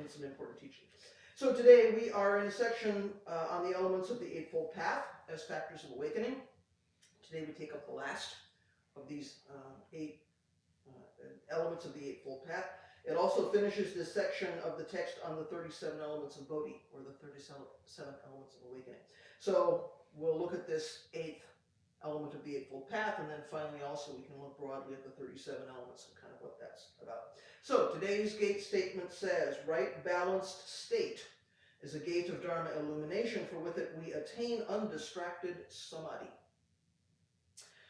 some important teaching. So today we are in a section on the elements of the Eightfold Path as factors of awakening. Today we take up the last of these eight elements of the Eightfold Path. It also finishes this section of the text on the 37 elements of Bodhi, or the 37 elements of awakening. So we'll look at this eighth element of the Eightfold Path, and then finally also we can look broadly at the 37 elements and kind of what that's about. So today's gate statement says, right balanced state is a gate of Dharma illumination, for with it we attain undistracted Samadhi.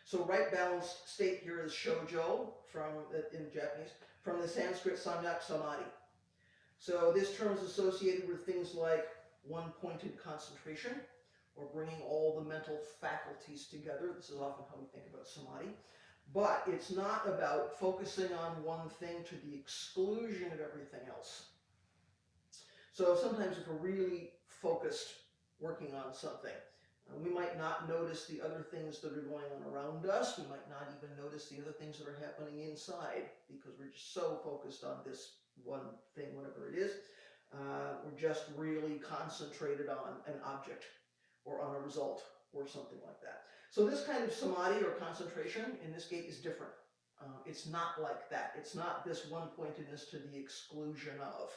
So right balanced state here is Shoujo in Japanese, from the Sanskrit Samyak Samadhi. So this term is associated with things like one-pointed concentration, or bringing all the mental faculties together. This is often how we think about Samadhi. But it's not about focusing on one thing to the exclusion of everything else. So sometimes if we're really focused working on something, we might not notice the other things that are going on around us. We might not even notice the other things that are happening inside because we're just so focused on this one thing, whatever it is. We're just really concentrated on an object or on a result or something like that. So this kind of samadhi or concentration in this gate is different. It's not like that. It's not this one-pointedness to the exclusion of.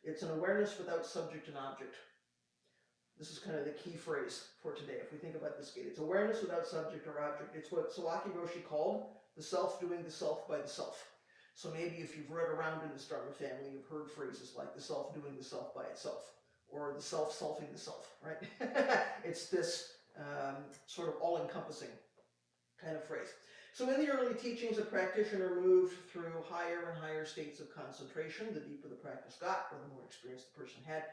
It's an awareness without subject and object. This is kind of the key phrase for today. If we think about this gate, it's awareness without subject or object. It's what Sawaki Roshi called the self doing the self by the self. So maybe if you've read around in this Dharma family, you've heard phrases like the self doing the self by itself, or the self selfing the self, right? It's this sort of all-encompassing kind of phrase. So in the early teachings, a practitioner moved through higher and higher states of concentration. The deeper the practice got, or the more experience the person had,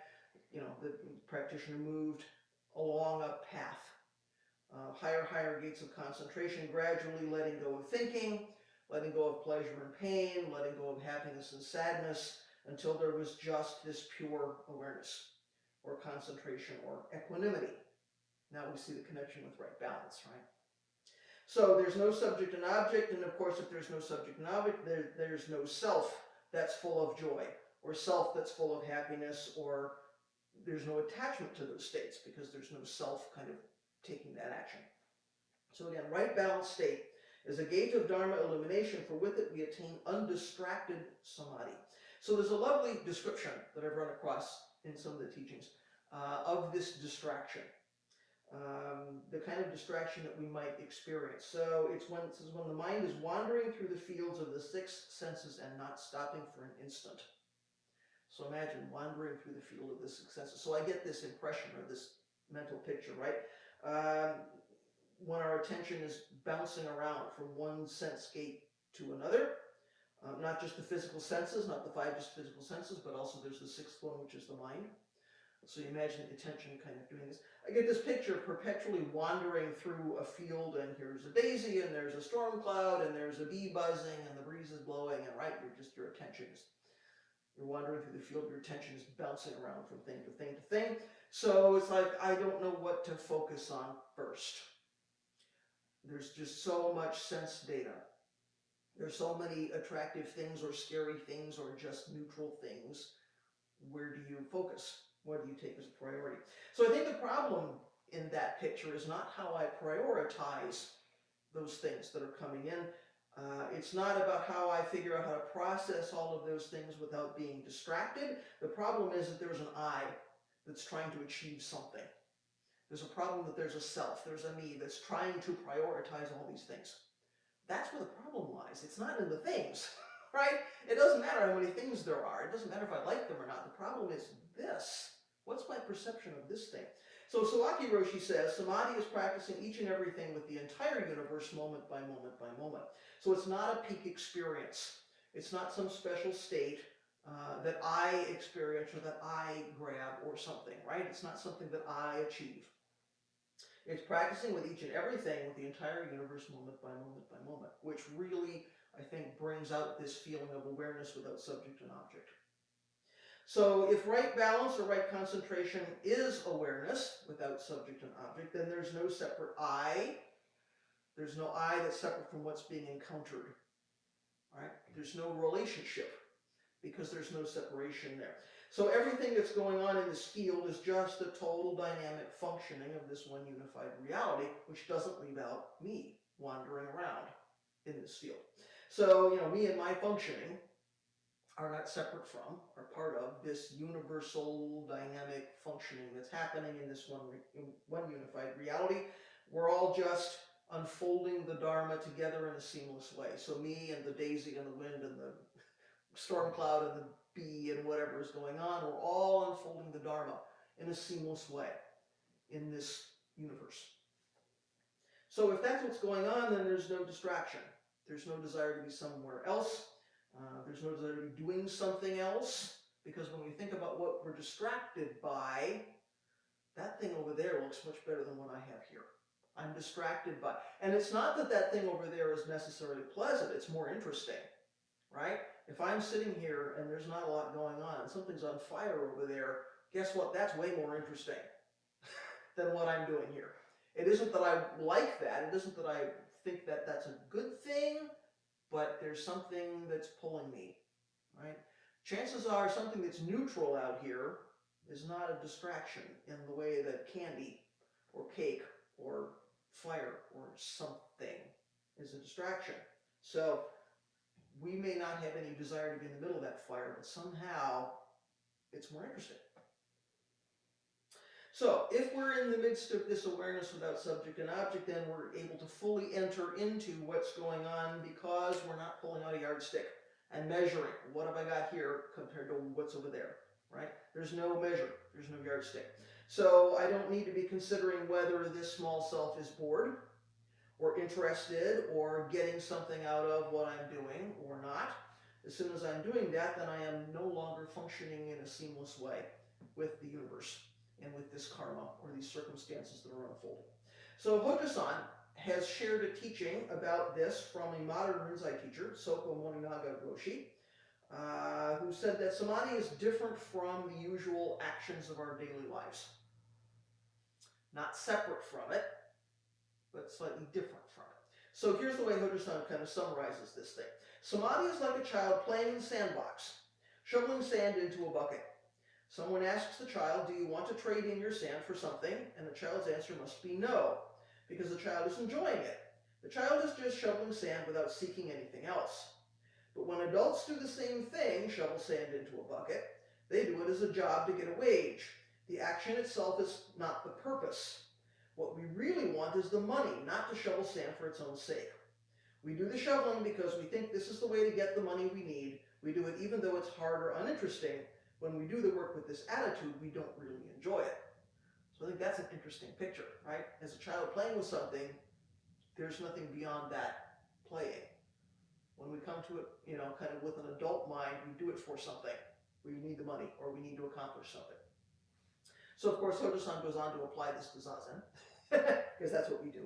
the practitioner moved along a path. Higher gates of concentration, gradually letting go of thinking, letting go of pleasure and pain, letting go of happiness and sadness, until there was just this pure awareness, or concentration, or equanimity. Now we see the connection with right balance, right? So there's no subject and object, and of course if there's no subject and object, there's no self that's full of joy, or self that's full of happiness, or there's no attachment to those states because there's no self kind of taking that action. So again, right balanced state is a gate of Dharma illumination, for with it we attain undistracted Samadhi. So there's a lovely description that I've run across in some of the teachings of this distraction. The kind of distraction that we might experience. So it says when the mind is wandering through the fields of the six senses and not stopping for an instant. So imagine wandering through the field of the six senses. So I get this impression or this mental picture, right? When our attention is bouncing around from one sense gate to another, not just the physical senses, not the five just physical senses, but also there's the sixth one, which is the mind. So you imagine the attention kind of doing this. I get this picture of perpetually wandering through a field, and here's a daisy, and there's a storm cloud, and there's a bee buzzing, and the breeze is blowing, and right, your attention is, you're wandering through the field, your attention is bouncing around from thing to thing to thing. So it's like, I don't know what to focus on first. There's just so much sense data. There's so many attractive things or scary things or just neutral things. Where do you focus? What do you take as a priority? So I think the problem in that picture is not how I prioritize those things that are coming in. It's not about how I figure out how to process all of those things without being distracted. The problem is that there's an I that's trying to achieve something. There's a problem that there's a self, there's a me that's trying to prioritize all these things. That's where the problem lies. It's not in the things, right? It doesn't matter how many things there are. It doesn't matter if I like them or not. The problem is this. What's my perception of this thing? So Sawaki Roshi says, Samadhi is practicing each and everything with the entire universe moment by moment by moment. So it's not a peak experience. It's not some special state that I experience or that I grab or something, right? It's not something that I achieve. It's practicing with each and everything with the entire universe moment by moment by moment, which really, I think, brings out this feeling of awareness without subject and object. So if right balance or right concentration is awareness without subject and object, then there's no separate I. There's no I that's separate from what's being encountered. Right? There's no relationship because there's no separation there. So everything that's going on in this field is just the total dynamic functioning of this one unified reality, which doesn't leave out me wandering around in this field. So, me and my functioning are not separate from, are part of this universal dynamic functioning that's happening in this one unified reality. We're all just unfolding the Dharma together in a seamless way. So me and the daisy and the wind and the storm cloud and the bee and whatever is going on, we're all unfolding the Dharma in a seamless way in this universe. So if that's what's going on, then there's no distraction. There's no desire to be somewhere else. There's no desire to be doing something else, because when we think about what we're distracted by, that thing over there looks much better than what I have here. I'm distracted by, and it's not that that thing over there is necessarily pleasant, it's more interesting, right? If I'm sitting here and there's not a lot going on and something's on fire over there, guess what? That's way more interesting than what I'm doing here. It isn't that I like that, it isn't that I think that that's a good thing, but there's something that's pulling me, right? Chances are something that's neutral out here is not a distraction in the way that candy or cake or fire or something is a distraction. So we may not have any desire to be in the middle of that fire, but somehow it's more interesting. So if we're in the midst of this awareness without subject and object, then we're able to fully enter into what's going on, because we're not pulling out a yardstick and measuring what have I got here compared to what's over there, right? There's no measure, there's no yardstick. So I don't need to be considering whether this small self is bored or interested or getting something out of what I'm doing or not. As soon as I'm doing that, then I am no longer functioning in a seamless way with the universe and with this karma or these circumstances that are unfolding. So Hoko-san has shared a teaching about this from a modern Rinzai teacher, Soko Morinaga Roshi, who said that Samadhi is different from the usual actions of our daily lives. Not separate from it, but slightly different from it. So here's the way Hoko-san kind of summarizes this thing. Samadhi is like a child playing in the sandbox, shoveling sand into a bucket. Someone asks the child, do you want to trade in your sand for something? And the child's answer must be no, because the child is enjoying it. The child is just shoveling sand without seeking anything else. But when adults do the same thing, shovel sand into a bucket, they do it as a job to get a wage. The action itself is not the purpose. What we really want is the money, not to shovel sand for its own sake. We do the shoveling because we think this is the way to get the money we need. We do it even though it's hard or uninteresting. When we do the work with this attitude, we don't really enjoy it. So I think that's an interesting picture, right? As a child playing with something, there's nothing beyond that playing. When we come to it, kind of with an adult mind, we do it for something. We need the money or we need to accomplish something. So of course, Hojo-san goes on to apply this to Zazen, because that's what we do.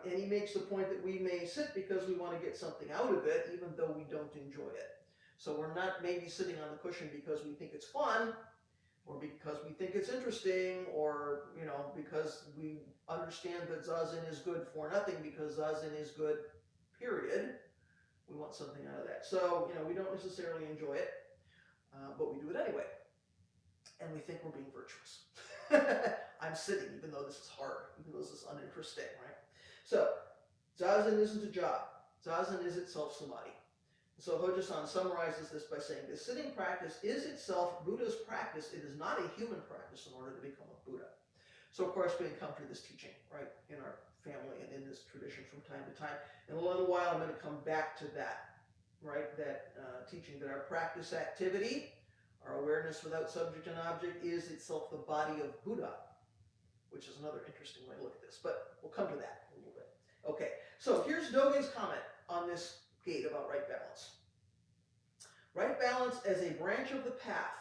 And he makes the point that we may sit because we want to get something out of it, even though we don't enjoy it. So we're not maybe sitting on the cushion because we think it's fun, or because we think it's interesting, or because we understand that Zazen is good for nothing, because Zazen is good, period. We want something out of that. So we don't necessarily enjoy it, but we do it anyway, and we think we're being virtuous. I'm sitting, even though this is hard, even though this is uninteresting, right? So Zazen isn't a job. Zazen is itself Samadhi. So Hojo-san summarizes this by saying, this sitting practice is itself Buddha's practice. It is not a human practice in order to become a Buddha. So of course we encounter this teaching, right, in our family and in this tradition from time to time. In a little while I'm going to come back to that, right, that teaching that our practice activity, our awareness without subject and object, is itself the body of Buddha, which is another interesting way to look at this. But we'll come to that in a little bit. Okay, so here's Dogen's comment on this gate about right balance. Right balance as a branch of the path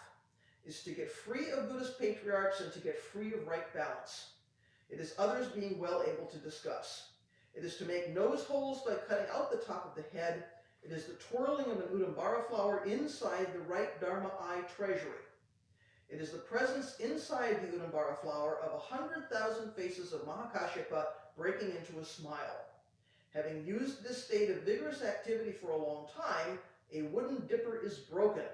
is to get free of Buddhist patriarchs and to get free of right balance. It is others being well able to discuss. It is to make nose holes by cutting out the top of the head. It is the twirling of an Udambara flower inside the right Dharma eye treasury. It is the presence inside the Udambara flower of 100,000 faces of Mahakashyapa breaking into a smile. Having used this state of vigorous activity for a long time, A wooden dipper is broken.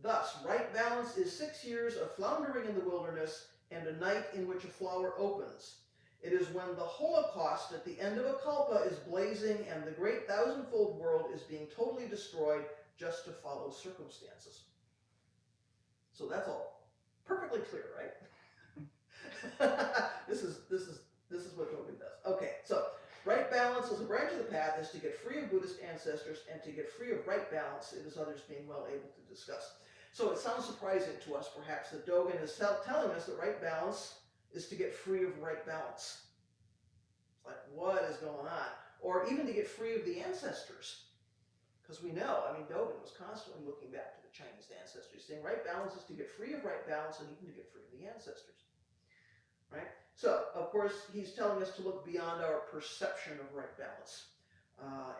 Thus, right balance is 6 years of floundering in the wilderness and a night in which a flower opens. It is when the Holocaust at the end of a kalpa is blazing and the great thousandfold world is being totally destroyed just to follow circumstances. So that's all perfectly clear, right? This is what Dogen does. Okay, so right balance as a branch of the path is to get free of Buddhist ancestors, and to get free of right balance, it is others being well able to discuss. So it sounds surprising to us, perhaps, that Dogen is telling us that right balance is to get free of right balance. It's like, what is going on? Or even to get free of the ancestors. Because we know, I mean, Dogen was constantly looking back to the Chinese ancestors, saying right balance is to get free of right balance and even to get free of the ancestors. Right? So, of course, he's telling us to look beyond our perception of right balance.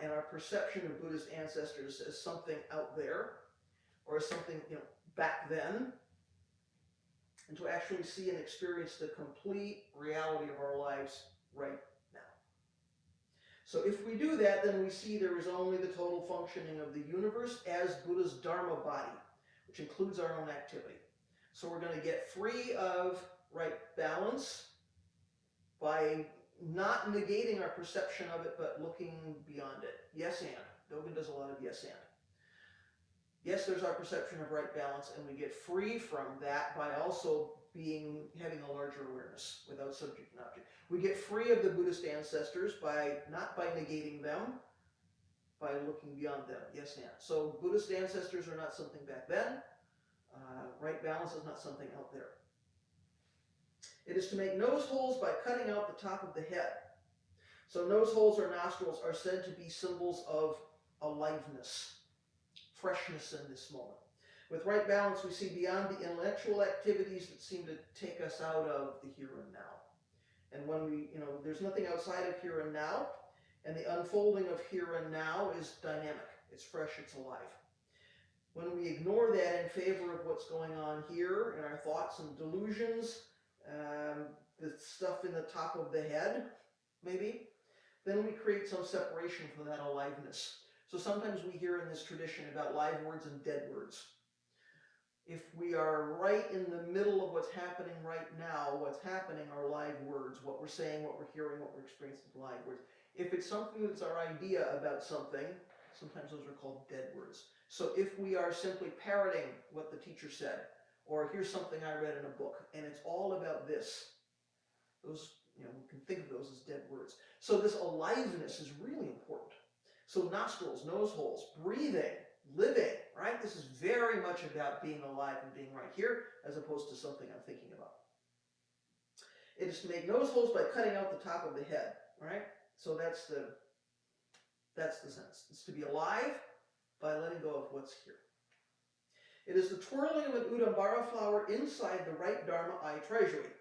And our perception of Buddhist ancestors as something out there, or as something, back then, and to actually see and experience the complete reality of our lives right now. So if we do that, then we see there is only the total functioning of the universe as Buddha's Dharma body, which includes our own activity. So we're going to get free of right balance by not negating our perception of it, but looking beyond it. Yes, and. Dogen does a lot of yes, and. Yes, there's our perception of right balance, and we get free from that by also having a larger awareness without subject and object. We get free of the Buddhist ancestors not by negating them, by looking beyond them. Yes, and. So Buddhist ancestors are not something back then. Right balance is not something out there. It is to make nose holes by cutting out the top of the head. So nose holes or nostrils are said to be symbols of aliveness, freshness in this moment. With right balance, we see beyond the intellectual activities that seem to take us out of the here and now. And when there's nothing outside of here and now, and the unfolding of here and now is dynamic. It's fresh, it's alive. When we ignore that in favor of what's going on here in our thoughts and delusions, the stuff in the top of the head, maybe, then we create some separation from that aliveness. So sometimes we hear in this tradition about live words and dead words. If we are right in the middle of what's happening right now, what's happening are live words. What we're saying, what we're hearing, what we're experiencing is live words. If it's something that's our idea about something, sometimes those are called dead words. So if we are simply parroting what the teacher said, or here's something I read in a book, and it's all about this, those, we can think of those as dead words. So this aliveness is really important. So nostrils, nose holes, breathing, living, right? This is very much about being alive and being right here, as opposed to something I'm thinking about. It is to make nose holes by cutting out the top of the head, right? So that's the sense. It's to be alive by letting go of what's here. It is the twirling of an Udambara flower inside the right Dharma eye treasury.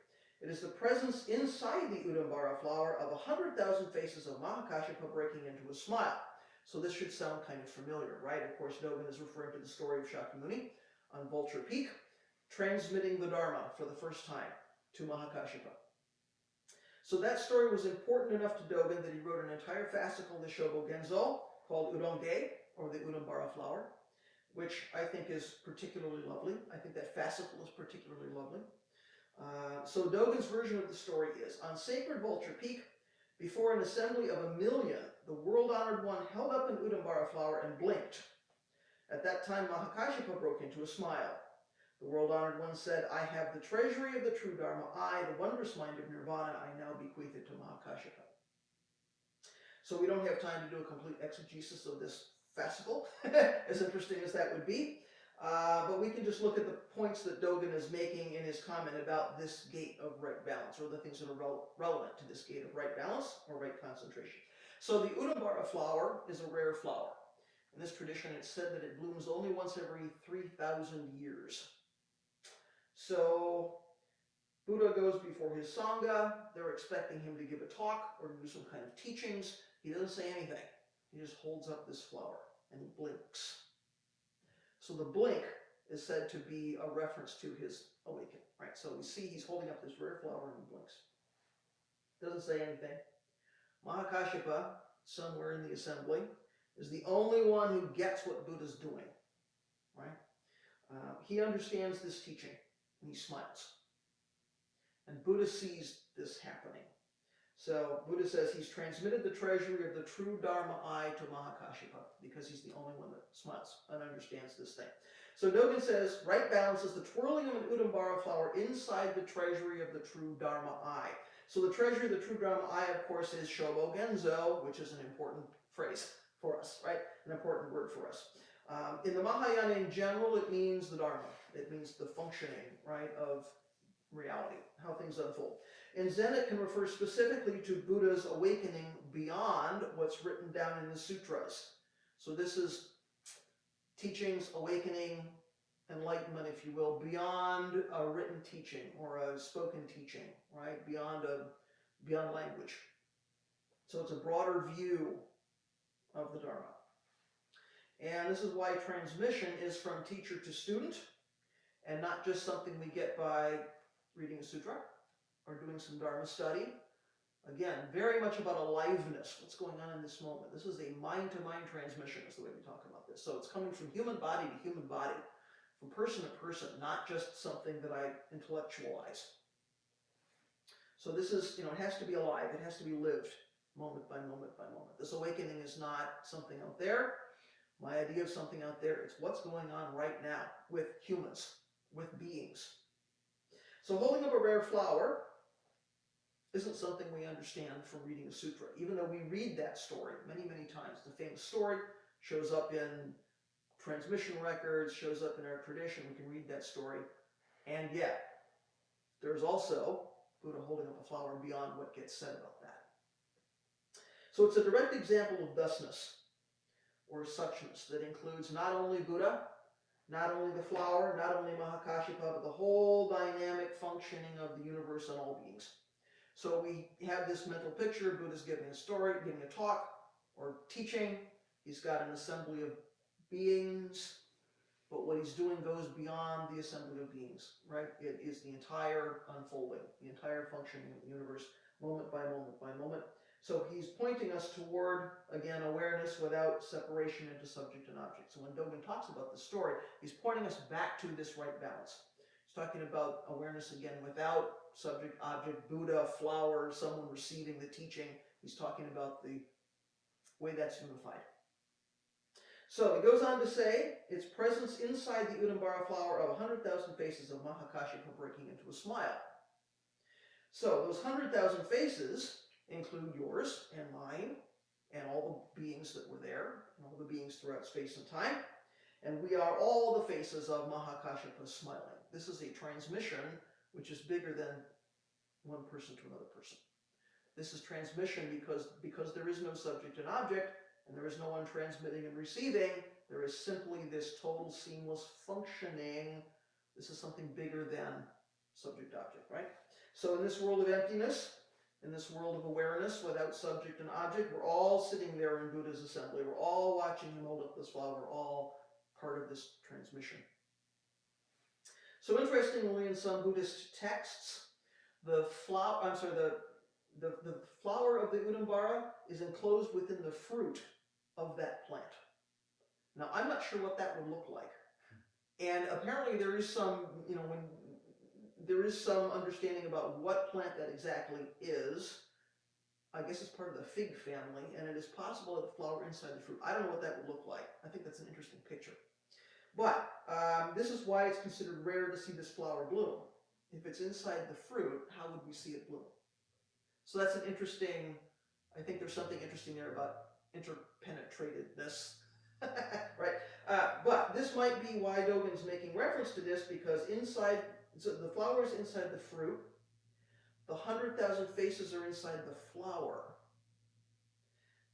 It is the presence inside the Udambara flower of 100,000 faces of Mahakashapa breaking into a smile. So this should sound kind of familiar, right? Of course, Dogen is referring to the story of Shakyamuni on Vulture Peak, transmitting the Dharma for the first time to Mahakashapa. So that story was important enough to Dogen that he wrote an entire fascicle, the Shogo Genzo, called Udonge, or the Udambara flower, which I think is particularly lovely. I think that fascicle is particularly lovely. So Dogen's version of the story is, on sacred Vulture Peak, before an assembly of 1,000,000, the world-honored one held up an Udambara flower and blinked. At that time, Mahakashapa broke into a smile. The world-honored one said, I have the treasury of the true Dharma, the wondrous mind of Nirvana, I now bequeath it to Mahakashapa. So we don't have time to do a complete exegesis of this fascicle, as interesting as that would be. But we can just look at the points that Dogen is making in his comment about this gate of right balance, or the things that are relevant to this gate of right balance or right concentration. So the Udambara flower is a rare flower. In this tradition, it's said that it blooms only once every 3,000 years. So Buddha goes before his Sangha. They're expecting him to give a talk or do some kind of teachings. He doesn't say anything. He just holds up this flower and blinks. So the blink is said to be a reference to his awakening, right? So we see he's holding up this rare flower and he blinks. Doesn't say anything. Mahakashapa, somewhere in the assembly, is the only one who gets what Buddha's doing, right? He understands this teaching, and he smiles. And Buddha sees this happening. So Buddha says he's transmitted the treasury of the true Dharma I to Mahakashyapa because he's the only one that smiles and understands this thing. So Dogen says, right balance is the twirling of an Udambara flower inside the treasury of the true Dharma I. So the treasury of the true Dharma I, of course, is Shobo Genzo, which is an important phrase for us, right? An important word for us. In the Mahayana in general, it means the Dharma. It means the functioning, right, of reality, how things unfold. In Zen, it can refer specifically to Buddha's awakening beyond what's written down in the sutras. So this is teachings, awakening, enlightenment, if you will, beyond a written teaching or a spoken teaching, right? Beyond language. So it's a broader view of the Dharma. And this is why transmission is from teacher to student and not just something we get by reading a sutra or doing some Dharma study. Again, very much about aliveness. What's going on in this moment? This is a mind-to-mind transmission is the way we talk about this. So it's coming from human body to human body, from person to person, not just something that I intellectualize. So this is, it has to be alive. It has to be lived moment by moment by moment. This awakening is not something out there. My idea of something out there, it's what's going on right now with humans, with beings. So holding up a rare flower isn't something we understand from reading a sutra, even though we read that story many, many times. The famous story shows up in transmission records, shows up in our tradition. We can read that story. And yet, there's also Buddha holding up a flower beyond what gets said about that. So it's a direct example of thusness, or suchness, that includes not only Buddha, not only the flower, not only Mahakashyapa, but the whole dynamic functioning of the universe and all beings. So we have this mental picture. Buddha's giving a story, giving a talk, or teaching. He's got an assembly of beings, but what he's doing goes beyond the assembly of beings, right? It is the entire unfolding, the entire functioning of the universe, moment by moment by moment. So he's pointing us toward, again, awareness without separation into subject and object. So when Dogen talks about the story, he's pointing us back to this right balance. He's talking about awareness, again, without subject, object, Buddha, flower, someone receiving the teaching. He's talking about the way that's unified. So he goes on to say, its presence inside the Udambara flower of 100,000 faces of Mahakashyapa breaking into a smile. So those 100,000 faces include yours and mine and all the beings that were there, and all the beings throughout space and time. And we are all the faces of Mahakashyapa smiling. This is a transmission which is bigger than one person to another person. This is transmission because there is no subject and object, and there is no one transmitting and receiving. There is simply this total seamless functioning. This is something bigger than subject-object, right? So in this world of emptiness, in this world of awareness without subject and object, we're all sitting there in Buddha's assembly. We're all watching him hold up this flower. We're all part of this transmission. So interestingly, in some Buddhist texts, the flower of the Udambara is enclosed within the fruit of that plant. Now, I'm not sure what that would look like. And apparently there is some, there is some understanding about what plant that exactly is. I guess it's part of the fig family, and it is possible that the flower inside the fruit. I don't know what that would look like. I think that's an interesting picture. But this is why it's considered rare to see this flower bloom. If it's inside the fruit, how would we see it bloom? So that's an interesting, I think there's something interesting there about interpenetratedness, right? But this might be why Dogen's making reference to this, because so the flower is inside the fruit, the 100,000 faces are inside the flower.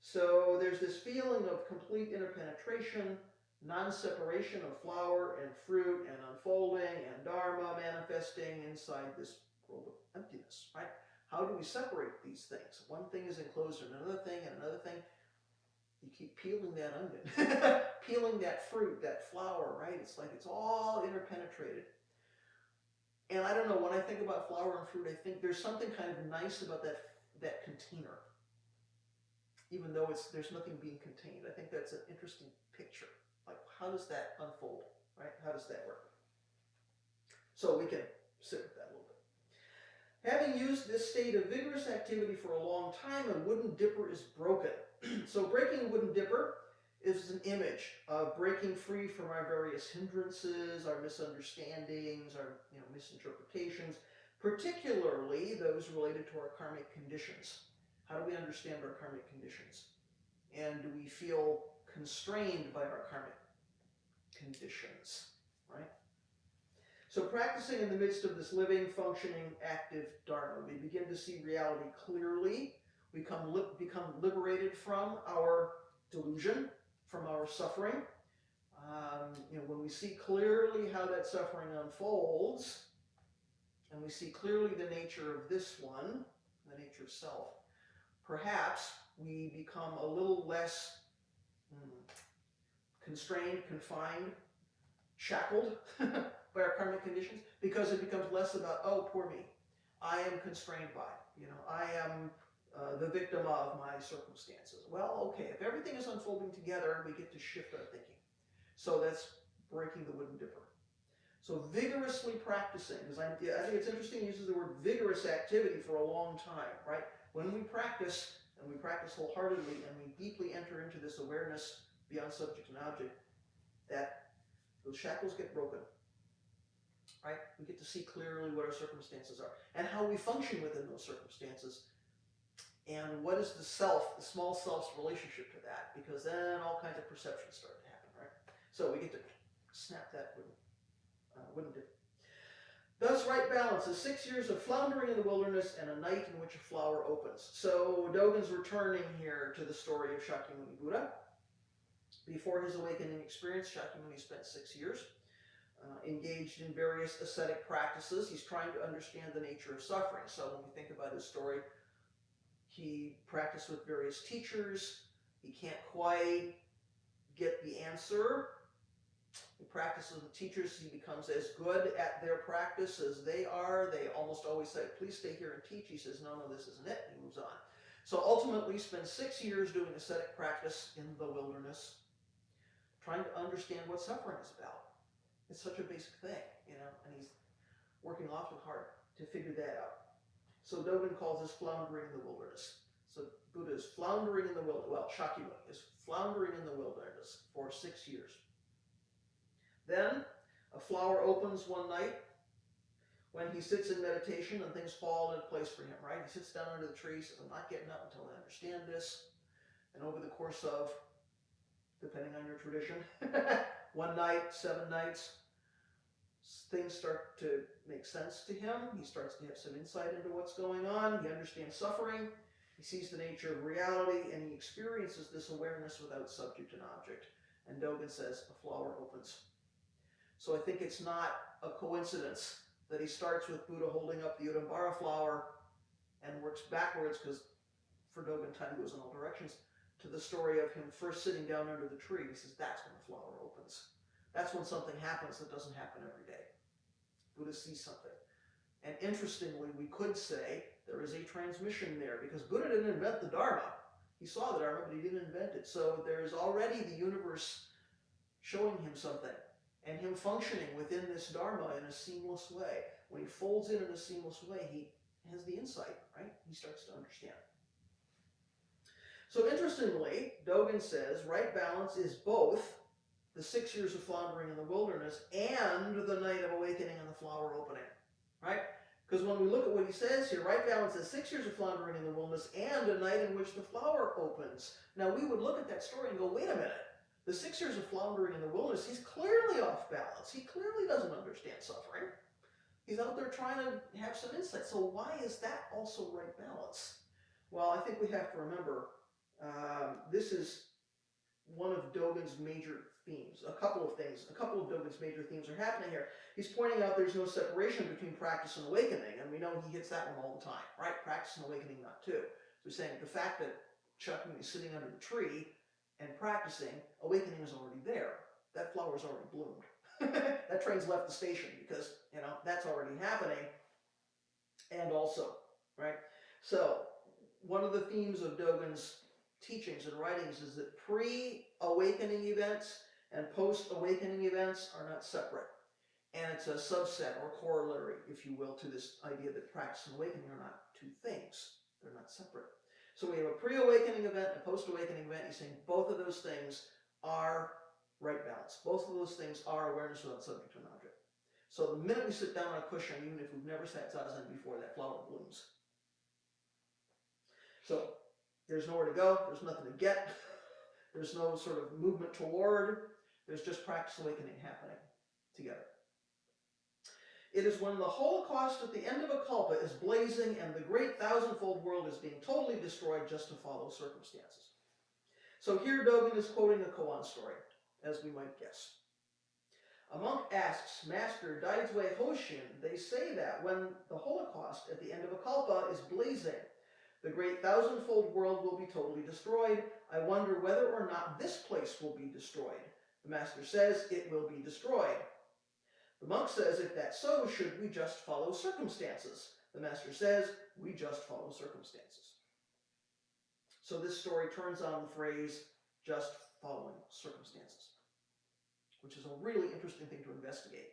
So there's this feeling of complete interpenetration, non-separation of flower and fruit and unfolding and Dharma manifesting inside this world of emptiness, right? How do we separate these things? One thing is enclosed in another thing and another thing. You keep peeling that onion, peeling that fruit, that flower, right? It's like it's all interpenetrated. And I don't know, when I think about flower and fruit, I think there's something kind of nice about that container. even though there's nothing being contained. I think that's an interesting picture. Like, how does that unfold, right? How does that work? So we can sit with that a little bit. Having used this state of vigorous activity for a long time, a wooden dipper is broken. So breaking a wooden dipper is an image of breaking free from our various hindrances, our misunderstandings, our misinterpretations, particularly those related to our karmic conditions. How do we understand our karmic conditions? And do we feel constrained by our karmic conditions, right? So practicing in the midst of this living, functioning, active Dharma, we begin to see reality clearly. We become liberated from our delusion, from our suffering. When we see clearly how that suffering unfolds, and we see clearly the nature of this one, the nature of self, perhaps we become a little less constrained, confined, shackled by our karmic conditions, because it becomes less about, oh, poor me, I am constrained by, I am the victim of my circumstances. Well, okay, if everything is unfolding together, we get to shift our thinking. So that's breaking the wooden dipper. So vigorously practicing, because I think it's interesting he uses the word vigorous activity for a long time, right? When we practice, and we practice wholeheartedly, and we deeply enter into this awareness beyond subject and object, that those shackles get broken, right? We get to see clearly what our circumstances are and how we function within those circumstances, and what is the self, the small self's relationship to that, because then all kinds of perceptions start to happen, right? So we get to snap that wooden dipper. Thus, right balance is 6 years of floundering in the wilderness and a night in which a flower opens. So Dogen's returning here to the story of Shakyamuni Buddha. Before his awakening experience, Shakyamuni spent 6 years engaged in various ascetic practices. He's trying to understand the nature of suffering. So when we think about his story, he practiced with various teachers. He can't quite get the answer. He practices with teachers. He becomes as good at their practice as they are. They almost always say, please stay here and teach. He says, no, this isn't it. He moves on. So ultimately spends 6 years doing ascetic practice in the wilderness, trying to understand what suffering is about. It's such a basic thing, and he's working awfully hard to figure that out. So Dogen calls this floundering in the wilderness. So Buddha is floundering in the wilderness. Well, Shakyamuni is floundering in the wilderness for 6 years. Then a flower opens one night when he sits in meditation and things fall into place for him, right? He sits down under the tree, says, I'm not getting up until I understand this. And over the course of, depending on your tradition, 1 night, 7 nights, things start to make sense to him. He starts to have some insight into what's going on. He understands suffering. He sees the nature of reality, and he experiences this awareness without subject and object. And Dogen says, a flower opens. So I think it's not a coincidence that he starts with Buddha holding up the Udambara flower and works backwards, because for Dogen time goes in all directions, to the story of him first sitting down under the tree. He says, that's when the flower opens. That's when something happens that doesn't happen every day. Buddha sees something. And interestingly, we could say there is a transmission there, because Buddha didn't invent the Dharma. He saw the Dharma, but he didn't invent it. So there is already the universe showing him something, and him functioning within this Dharma in a seamless way. When he folds in a seamless way, he has the insight, right? He starts to understand. So interestingly, Dogen says right balance is both the 6 years of floundering in the wilderness and the night of awakening and the flower opening, right? Because when we look at what he says here, right balance is 6 years of floundering in the wilderness and a night in which the flower opens. Now we would look at that story and go, wait a minute. The 6 years of floundering in the wilderness, he's clearly off balance. He clearly doesn't understand suffering. He's out there trying to have some insight. So why is that also right balance? Well, I think we have to remember this is one of Dogen's major themes. A couple of Dogen's major themes are happening here. He's pointing out there's no separation between practice and awakening, and we know he hits that one all the time, right? Practice and awakening, not two. So he's saying the fact that Shakyamuni is sitting under the tree and practicing, awakening is already there. That flower's already bloomed. That train's left the station because, that's already happening. And also, right? So one of the themes of Dogen's teachings and writings is that pre-awakening events and post-awakening events are not separate. And it's a subset or corollary, if you will, to this idea that practice and awakening are not two things. They're not separate. So we have a pre-awakening event and a post-awakening event. He's saying both of those things are right balance. Both of those things are awareness without subject to an object. So the minute we sit down on a cushion, even if we've never sat zazen before, that flower blooms. So there's nowhere to go. There's nothing to get. There's no sort of movement toward. There's just practice awakening happening together. It is when the Holocaust at the end of a kalpa is blazing and the great thousandfold world is being totally destroyed just to follow circumstances. So here Dogen is quoting a koan story, as we might guess. A monk asks, Master Daizue Hoshin, they say that when the Holocaust at the end of a kalpa is blazing, the great thousandfold world will be totally destroyed. I wonder whether or not this place will be destroyed. The master says it will be destroyed. The monk says, if that's so, should we just follow circumstances? The master says, we just follow circumstances. So this story turns on the phrase, just following circumstances, which is a really interesting thing to investigate.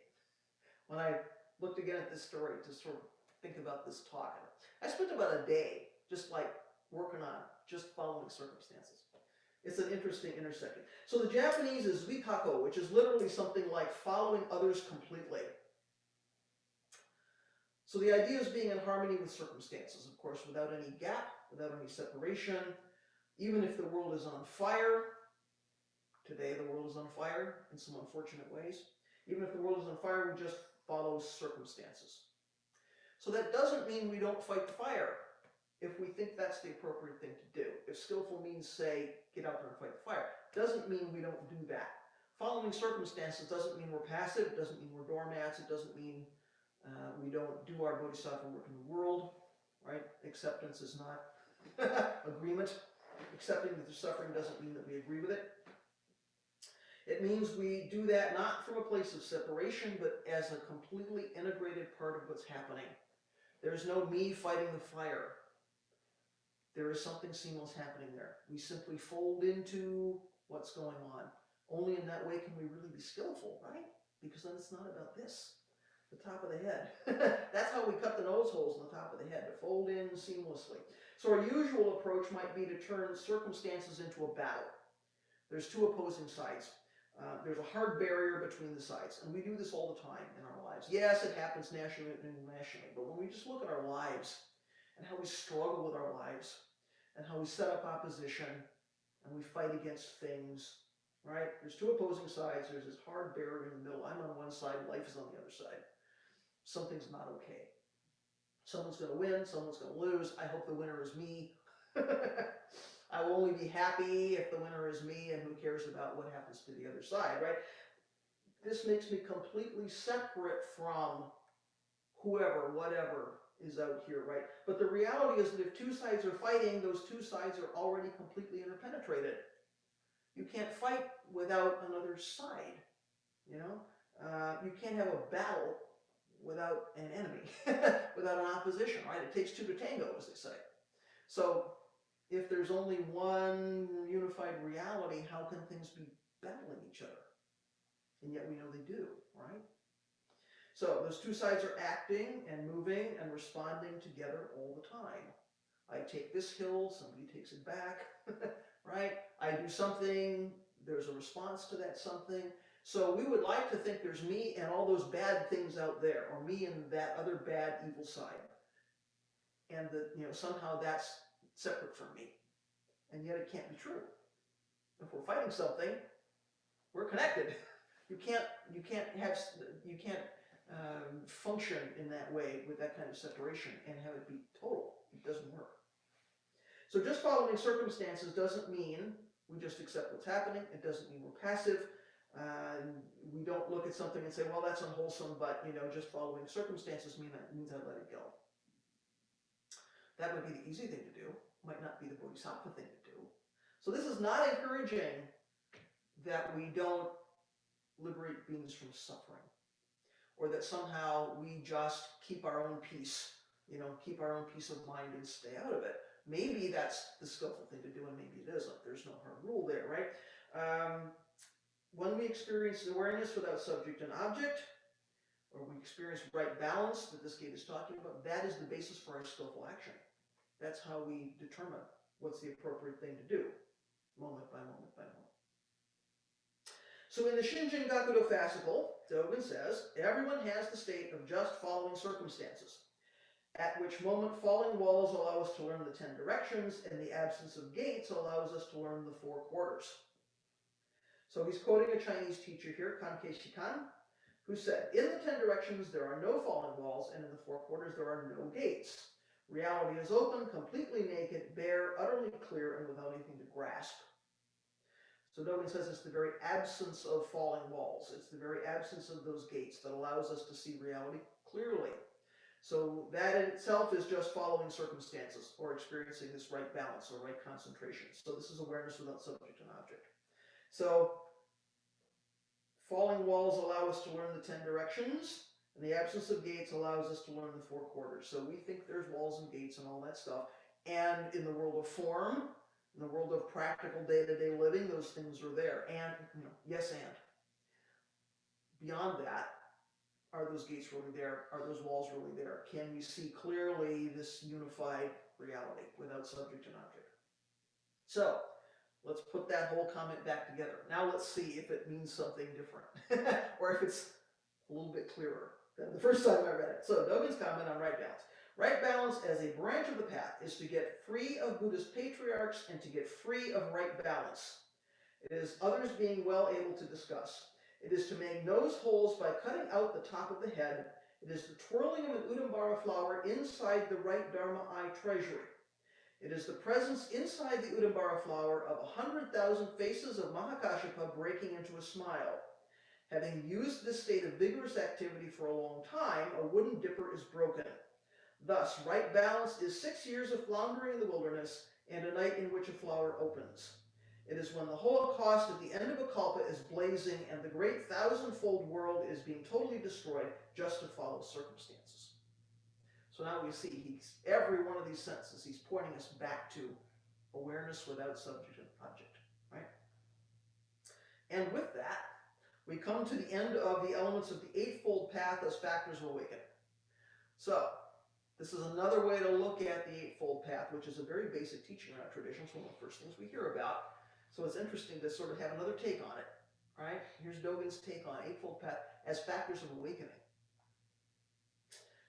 When I looked again at this story to sort of think about this talk, I spent about a day just like working on just following circumstances. It's an interesting intersection. So the Japanese is Hoko, which is literally something like following others completely. So the idea is being in harmony with circumstances, of course, without any gap, without any separation. Even if the world is on fire, today the world is on fire in some unfortunate ways. Even if the world is on fire, we just follow circumstances. So that doesn't mean we don't fight the fire if we think that's the appropriate thing to do. If skillful means, say, get out there and fight the fire, doesn't mean we don't do that. Following circumstances doesn't mean we're passive, it doesn't mean we're doormats, it doesn't mean we don't do our bodhisattva work in the world, right? Acceptance is not agreement. Accepting that there's suffering doesn't mean that we agree with it. It means we do that not from a place of separation, but as a completely integrated part of what's happening. There's no me fighting the fire. There is something seamless happening there. We simply fold into what's going on. Only in that way can we really be skillful, right? Because then it's not about this, the top of the head. That's how we cut the nose holes in the top of the head, to fold in seamlessly. So our usual approach might be to turn circumstances into a battle. There's two opposing sides. There's a hard barrier between the sides, and we do this all the time in our lives. Yes, it happens nationally and internationally, but when we just look at our lives and how we struggle with our lives and how we set up opposition and we fight against things, right? There's two opposing sides. There's this hard barrier in the middle. I'm on one side, life is on the other side. Something's not okay. Someone's going to win, someone's going to lose. I hope the winner is me. I will only be happy if the winner is me, and who cares about what happens to the other side, right? This makes me completely separate from whoever, whatever is out here, right? But the reality is that if two sides are fighting, those two sides are already completely interpenetrated. You can't fight without another side, you know? You can't have a battle without an enemy, without an opposition, right? It takes two to tango, as they say. So if there's only one unified reality, how can things be battling each other? And yet we know they do, right? So those two sides are acting and moving and responding together all the time. I take this hill, somebody takes it back, right? I do something, there's a response to that something. So we would like to think there's me and all those bad things out there, or me and that other bad evil side. And that, you know, somehow that's separate from me. And yet it can't be true. If we're fighting something, we're connected. You can't function in that way with that kind of separation and have it be total. It doesn't work. So just following circumstances doesn't mean we just accept what's happening. It doesn't mean we're passive. We don't look at something and say, well, that's unwholesome, but you know, just following circumstances means I let it go. That would be the easy thing to do. Might not be the bodhisattva thing to do. So this is not encouraging that we don't liberate beings from suffering, or that somehow we just keep our own peace, you know, keep our own peace of mind and stay out of it. maybe that's the skillful thing to do, and maybe it isn't. There's no hard rule there, right? When we experience awareness without subject and object, or we experience right balance that this gate is talking about, that is the basis for our skillful action. That's how we determine what's the appropriate thing to do, moment by moment by moment. So in the Shinjin Gakudo fascicle, Dogen says, everyone has the state of just following circumstances, at which moment falling walls allow us to learn the 10 directions, and the absence of gates allows us to learn the 4 quarters. So he's quoting a Chinese teacher here, Karnegis, who said, in the 10 directions there are no falling walls, and in the 4 quarters there are no gates. Reality is open, completely naked, bare, utterly clear, and without anything to grasp. So Dogen says it's the very absence of falling walls. It's the very absence of those gates that allows us to see reality clearly. So that in itself is just following circumstances or experiencing this right balance or right concentration. So this is awareness without subject and object. So falling walls allow us to learn the 10 directions, and the absence of gates allows us to learn the 4 quarters. So we think there's walls and gates and all that stuff. And in the world of form, in the world of practical day-to-day living, those things are there. And, yes, and. Beyond that, are those gates really there? Are those walls really there? Can we see clearly this unified reality without subject and object? So, let's put that whole comment back together. Now let's see if it means something different, or if it's a little bit clearer than the first time I read it. So Dogen's comment on right balance. Right balance as a branch of the path is to get free of Buddhist patriarchs and to get free of right balance. It is others being well able to discuss. It is to make nose holes by cutting out the top of the head. It is the twirling of an Udambara flower inside the right Dharma eye treasury. It is the presence inside the Udambara flower of 100,000 faces of Mahakashapa breaking into a smile. Having used this state of vigorous activity for a long time, a wooden dipper is broken. Thus, right balance is 6 years of floundering in the wilderness and a night in which a flower opens. It is when the Holocaust at the end of a kalpa is blazing and the great thousand-fold world is being totally destroyed just to follow circumstances. So now we see every one of these sentences, he's pointing us back to awareness without subject and object, right? And with that, we come to the end of the elements of the Eightfold Path as factors of awakening. So, this is another way to look at the Eightfold Path, which is a very basic teaching in our tradition. It's one of the first things we hear about. So it's interesting to sort of have another take on it, right? Here's Dogen's take on Eightfold Path as factors of awakening.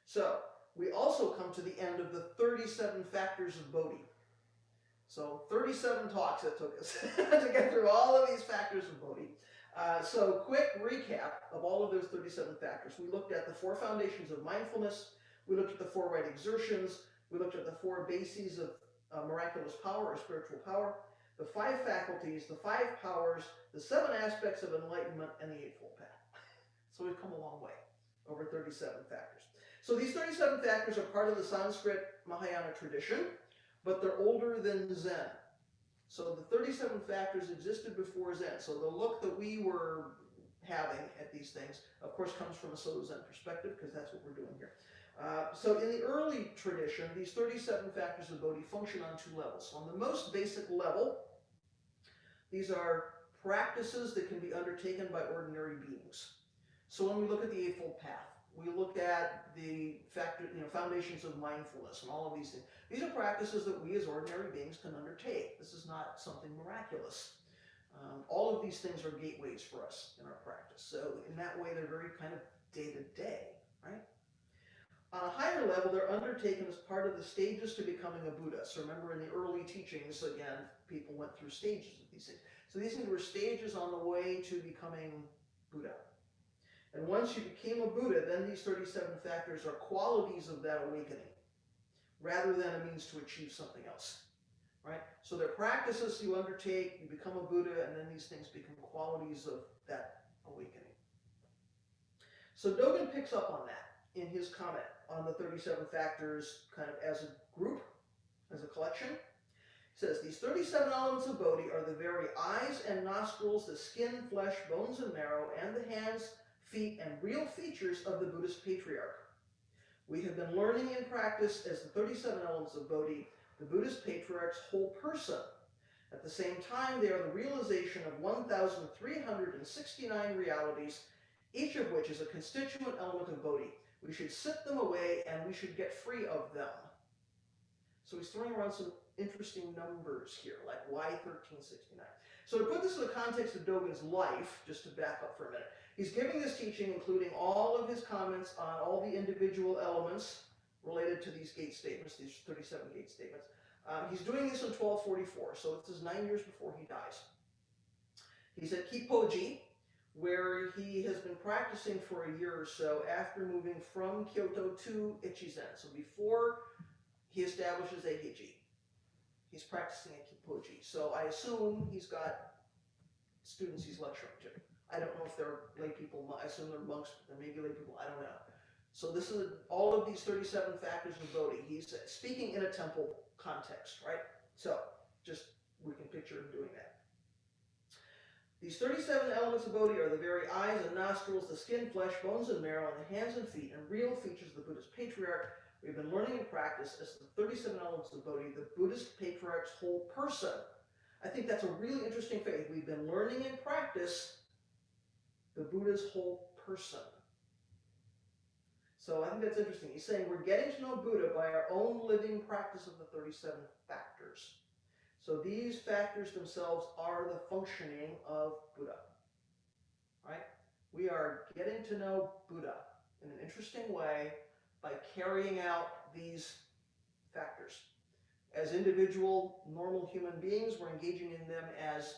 So, we also come to the end of the 37 factors of Bodhi. So 37 talks it took us to get through all of these factors of Bodhi. So quick recap of all of those 37 factors. We looked at the 4 foundations of mindfulness. We looked at the 4 right exertions. We looked at the 4 bases of miraculous power or spiritual power, the 5 faculties, the 5 powers, the 7 aspects of enlightenment, and the Eightfold Path. So we've come a long way over 37 factors. So these 37 factors are part of the Sanskrit Mahayana tradition, but they're older than Zen. So the 37 factors existed before Zen. So the look that we were having at these things, of course, comes from a Soto Zen perspective, because that's what we're doing here. So in the early tradition, these 37 factors of Bodhi function on 2 levels. On the most basic level, these are practices that can be undertaken by ordinary beings. So when we look at the Eightfold Path, we look at the foundations of mindfulness and all of these things. These are practices that we as ordinary beings can undertake. This is not something miraculous. All of these things are gateways for us in our practice. So in that way, they're very kind of day-to-day, right? On a higher level, they're undertaken as part of the stages to becoming a Buddha. So remember in the early teachings, again, people went through stages of these things. So these things were stages on the way to becoming Buddha. And once you became a Buddha, then these 37 factors are qualities of that awakening, rather than a means to achieve something else, right? So they're practices you undertake, you become a Buddha, and then these things become qualities of that awakening. So Dogen picks up on that in his comment on the 37 factors kind of as a group, as a collection. He says, these 37 elements of Bodhi are the very eyes and nostrils, the skin, flesh, bones, and marrow, and the hands, feet, and real features of the Buddhist patriarch. We have been learning in practice as the 37 elements of Bodhi the Buddhist patriarch's whole person. At the same time, they are the realization of 1,369 realities, each of which is a constituent element of Bodhi. We should sit them away and we should get free of them. So he's throwing around some interesting numbers here, like why 1369? So to put this in the context of Dogen's life, just to back up for a minute, he's giving this teaching including all of his comments on all the individual elements related to these gate statements, these 37 gate statements. He's doing this in 1244, so this is 9 years before he dies. He's at Kippoji, where he has been practicing for a year or so after moving from Kyoto to Ichizen. So before he establishes Eiheiji, he's practicing at Kippoji. So I assume he's got students he's lecturing to. I don't know if they're lay people. I assume they're monks, there may be lay people, I don't know. So this is all of these 37 factors of Bodhi. He's speaking in a temple context, right? So just we can picture him doing that. These 37 elements of Bodhi are the very eyes and nostrils, the skin, flesh, bones, and marrow, and the hands and feet, and real features of the Buddhist patriarch. We've been learning in practice as the 37 elements of Bodhi, the Buddhist patriarch's whole person. I think that's a really interesting phrase. We've been learning in practice the Buddha's whole person. So I think that's interesting. He's saying we're getting to know Buddha by our own living practice of the 37 factors. So these factors themselves are the functioning of Buddha, right? We are getting to know Buddha in an interesting way by carrying out these factors. As individual, normal human beings, we're engaging in them as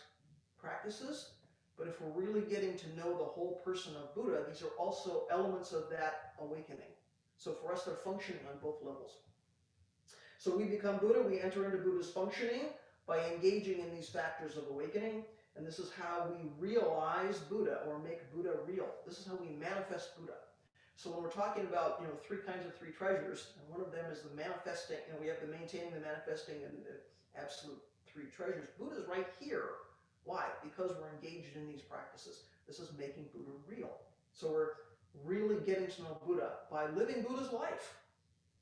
practices, but if we're really getting to know the whole person of Buddha, these are also elements of that awakening. So for us, they're functioning on both levels. So we become Buddha, we enter into Buddha's functioning by engaging in these factors of awakening, and this is how we realize Buddha or make Buddha real. This is how we manifest Buddha. So when we're talking about, three kinds of three treasures, and one of them is the manifesting, we have the maintaining, the manifesting, and the absolute three treasures. Buddha's right here. Why? Because we're engaged in these practices. This is making Buddha real. So we're really getting to know Buddha by living Buddha's life.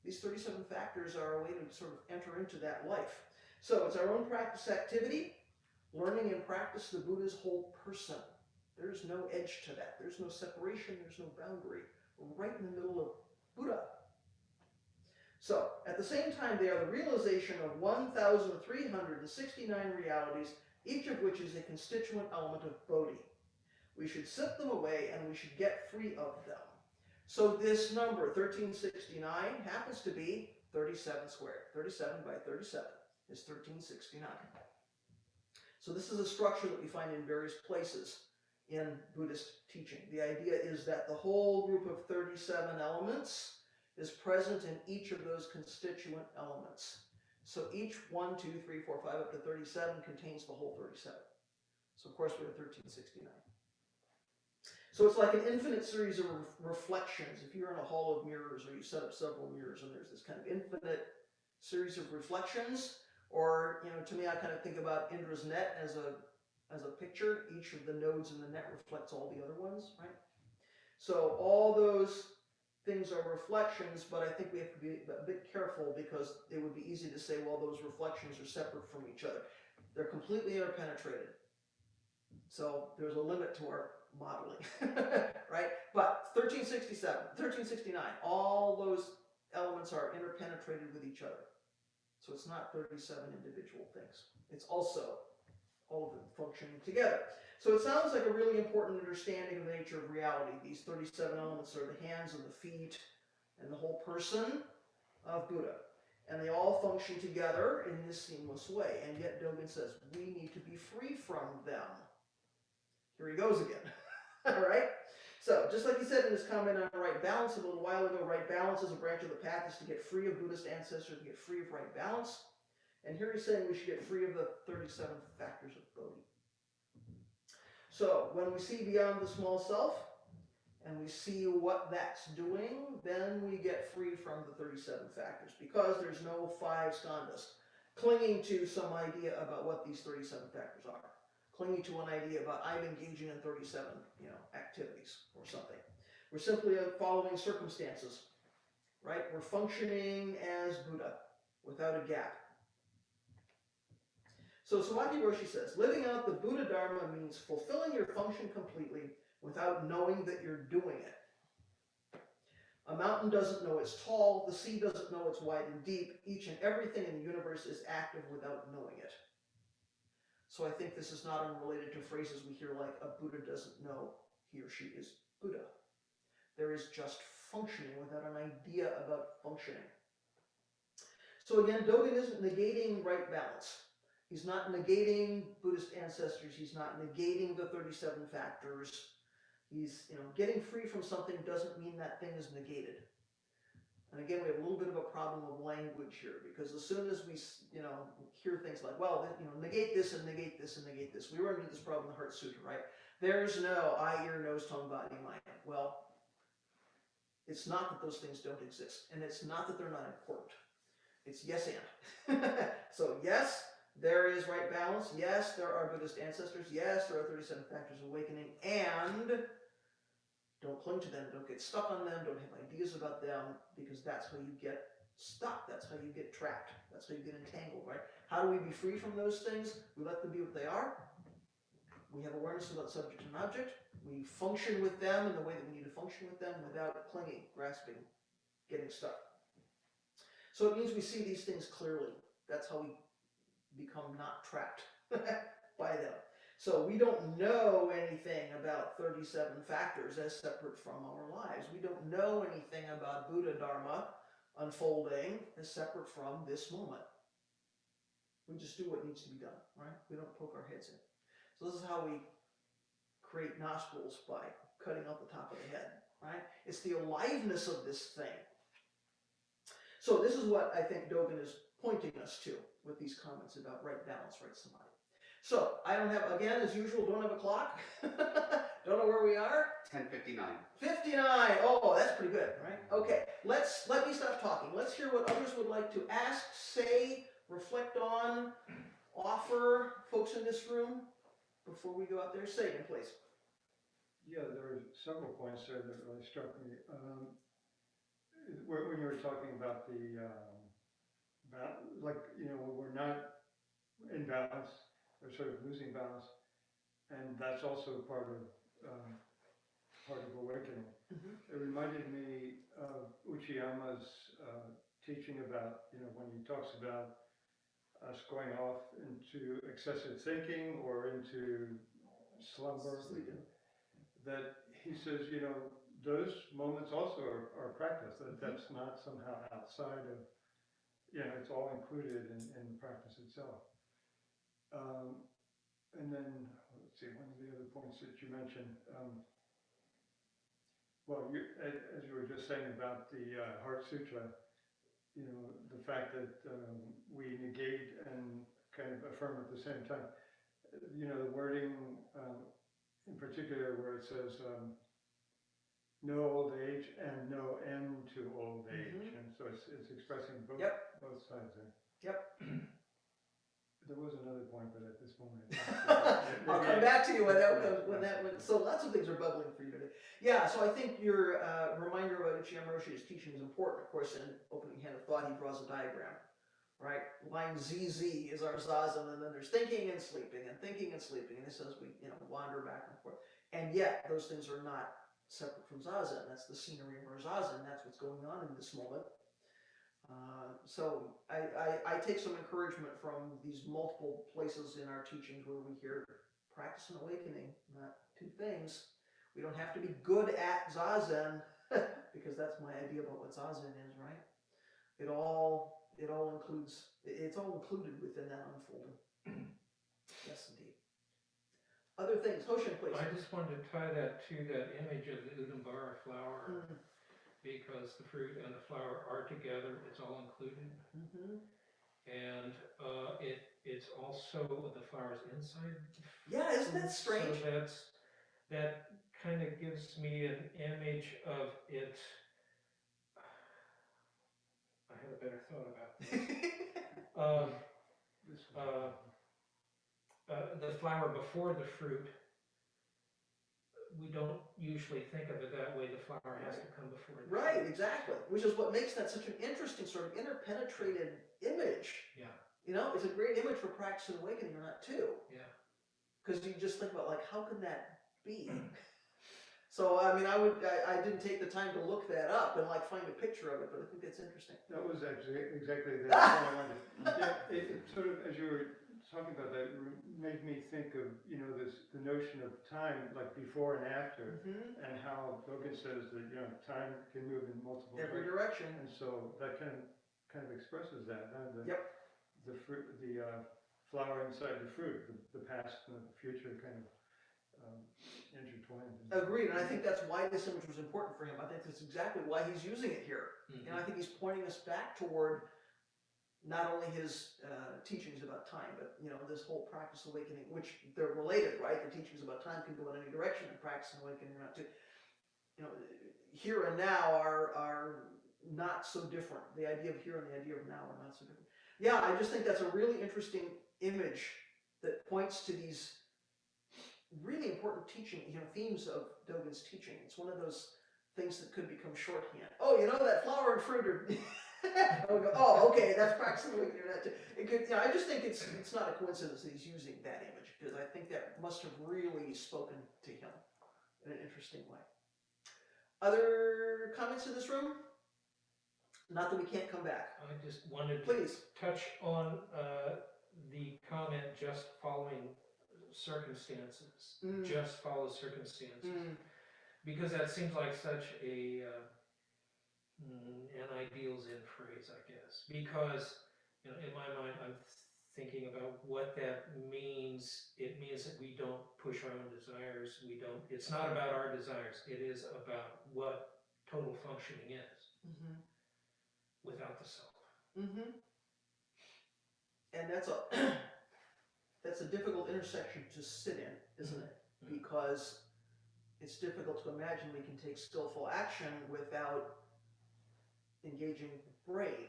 These 37 factors are a way to sort of enter into that life. So it's our own practice activity, learning and practice the Buddha's whole person. There's no edge to that. There's no separation. There's no boundary. We're right in the middle of Buddha. So at the same time, they are the realization of 1,369 realities, each of which is a constituent element of Bodhi. We should sit them away and we should get free of them. So this number, 1369, happens to be 37 squared. 37 by 37 is 1369. So this is a structure that we find in various places in Buddhist teaching. The idea is that the whole group of 37 elements is present in each of those constituent elements. So each 1, 2, 3, 4, 5 up to 37 contains the whole 37. So of course we have 1369. So it's like an infinite series of reflections. If you're in a hall of mirrors or you set up several mirrors and there's this kind of infinite series of reflections, or to me I kind of think about Indra's net as a picture. Each of the nodes in the net reflects all the other ones, right? So all those things are reflections, but I think we have to be a bit careful because it would be easy to say, well, those reflections are separate from each other. They're completely interpenetrated. So there's a limit to our modeling, right? But 1369, all those elements are interpenetrated with each other. So it's not 37 individual things. It's also all of them functioning together. So it sounds like a really important understanding of the nature of reality. These 37 elements are the hands and the feet and the whole person of Buddha. And they all function together in this seamless way. And yet Dogen says, we need to be free from them. Here he goes again. All right? So, just like he said in his comment on right balance a little while ago, right balance as a branch of the path is to get free of Buddhist ancestors, to get free of right balance. And here he's saying we should get free of the 37 factors of Bodhi. So, when we see beyond the small self, and we see what that's doing, then we get free from the 37 factors, because there's no 5 skandhas clinging to some idea about what these 37 factors are. Clinging to an idea about I'm engaging in 37, activities or something. We're simply following circumstances, right? We're functioning as Buddha without a gap. So Samadhi Roshi says, living out the Buddha Dharma means fulfilling your function completely without knowing that you're doing it. A mountain doesn't know it's tall, the sea doesn't know it's wide and deep, each and everything in the universe is active without knowing it. So I think this is not unrelated to phrases we hear like, a Buddha doesn't know he or she is Buddha. There is just functioning without an idea about functioning. So again, Dogen isn't negating right balance. He's not negating Buddhist ancestors. He's not negating the 37 factors. He's, getting free from something doesn't mean that thing is negated. And again, we have a little bit of a problem of language here, because as soon as we, hear things like, well, negate this and negate this and negate this. We run into this problem in the Heart Sutra, right? There's no eye, ear, nose, tongue, body, mind. Well, it's not that those things don't exist, and it's not that they're not important. It's yes and. So yes, there is right balance. Yes, there are Buddhist ancestors. Yes, there are 37 factors of awakening, and don't cling to them. Don't get stuck on them. Don't have ideas about them, because that's how you get stuck. That's how you get trapped. That's how you get entangled, right? How do we be free from those things? We let them be what they are. We have awareness about subject and object. We function with them in the way that we need to function with them without clinging, grasping, getting stuck. So it means we see these things clearly. That's how we become not trapped by them. So we don't know anything about 37 factors as separate from our lives. We don't know anything about Buddha Dharma unfolding as separate from this moment. We just do what needs to be done, right? We don't poke our heads in. So this is how we create nostrils, by cutting out the top of the head, right? It's the aliveness of this thing. So this is what I think Dogen is pointing us to with these comments about right balance, right samadhi. So I don't have, again, as usual, don't have a clock. Don't know where we are. 10:59. 59. Oh, that's pretty good, right? Okay, let me stop talking. Let's hear what others would like to ask, say, reflect on, offer, folks in this room, before we go out there. Say it, please. Yeah, there were several points there that really struck me. When you were talking about the, when we're not in balance, we're sort of losing balance, and that's also part of awakening. Mm-hmm. It reminded me of Uchiyama's teaching about, when he talks about us going off into excessive thinking or into slumber, that he says, those moments also are practice. That's not somehow outside of, it's all included in the practice itself. And then, let's see, one of the other points that you mentioned, as you were just saying about the Heart Sutra, the fact that we negate and kind of affirm at the same time. The wording in particular where it says no old age and no end to old age. Mm-hmm. And so it's expressing both, Yep. both sides there. Yep. There was another point, but at this moment, I'll come back to you when that went. So lots of things are bubbling for you today. Yeah, so I think your reminder about Uchiyama Roshi's teaching is important. Of course, in Opening Hand of Thought, he draws a diagram, right? Line ZZ is our zazen, and then there's thinking and sleeping, and thinking and sleeping, and this says we wander back and forth. And yet, those things are not separate from zazen. That's the scenery of our zazen. That's what's going on in this moment. So I take some encouragement from these multiple places in our teachings where we hear practice and awakening, not two things. We don't have to be good at zazen, because that's my idea about what zazen is, right? It all includes, it's all included within that unfolding. Yes, indeed. Other things, Hoshin, please. I just wanted to tie that to that image of the Udambara flower. Mm-hmm. Because the fruit and the flower are together, it's all included. Mm-hmm. And it's also the flower's inside. Yeah, isn't that strange? So that kind of gives me an image of it. I had a better thought about this. The flower before the fruit. We don't usually think of it that way. The flower has to come before the Right, fruit. exactly. Which is what makes that such an interesting sort of interpenetrated image. Yeah. You know, it's a great image for practicing awakening or not too. Yeah. Because you just think about like, how can that be? So I mean, I didn't take the time to look that up and like find a picture of it, but I think that's interesting. That was actually exactly the point I wanted. Yeah, it sort of, as you were talking about that, made me think of, you know, the notion of time, like before and after, and how Dogen says that, you know, time can move in multiple Every directions. direction. And so that kind of expresses that, Yep. the fruit, the flower inside the fruit, the past and the future kind of intertwined. Agreed, and I think that's why this image was important for him. I think that's exactly why he's using it here. And I think he's pointing us back toward not only his teachings about time, but you know, this whole practice awakening, which they're related, right? The teachings about time can go in any direction, and practice awakening are not too. You know, here and now are not so different. The idea of here and the idea of now are not so different. Yeah, I just think that's a really interesting image that points to these really important teaching, you know, themes of Dogen's teaching. It's one of those things that could become shorthand. Oh, you know, that flower and fruit are. Oh, okay, that's practicing awakening. It could, you know, I just think it's not a coincidence that he's using that image, because I think that must have really spoken to him in an interesting way. Other comments in this room? Not that we can't come back. I just wanted to Please. touch on the comment just following circumstances. Just follow circumstances. Because that seems like such an ideals in phrase, I guess. Because, you know, in my mind, I'm thinking about what that means. It means that we don't push our own desires. It's not about our desires. It is about what total functioning is without the self. And that's a difficult intersection to sit in, isn't it? Because it's difficult to imagine we can take skillful action without engaging the brain.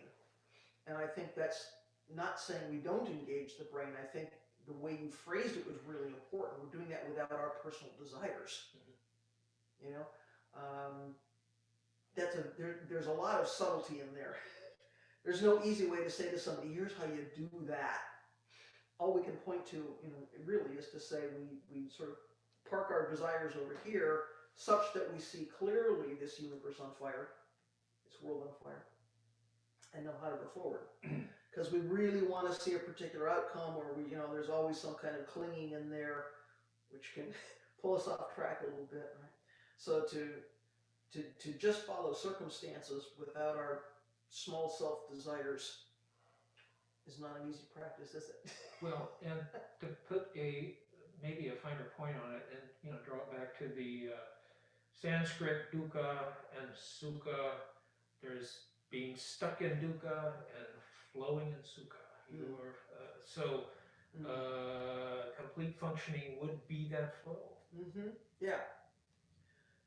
And I think that's not saying we don't engage the brain. I think the way you phrased it was really important. We're doing that without our personal desires. You know, there's a lot of subtlety in there. There's no easy way to say to somebody, here's how you do that. All we can point to, you know, really is to say we sort of park our desires over here such that we see clearly this universe on fire, this world on fire, and know how to go forward. Because we really want to see a particular outcome, or we, you know, there's always some kind of clinging in there, which can pull us off track a little bit, right? So to just follow circumstances without our small self desires is not an easy practice, is it? Well, and to put maybe a finer point on it, and you know, draw it back to the Sanskrit dukkha and sukha. There's being stuck in dukkha and flowing in sukha. Complete functioning would be that flow. Yeah.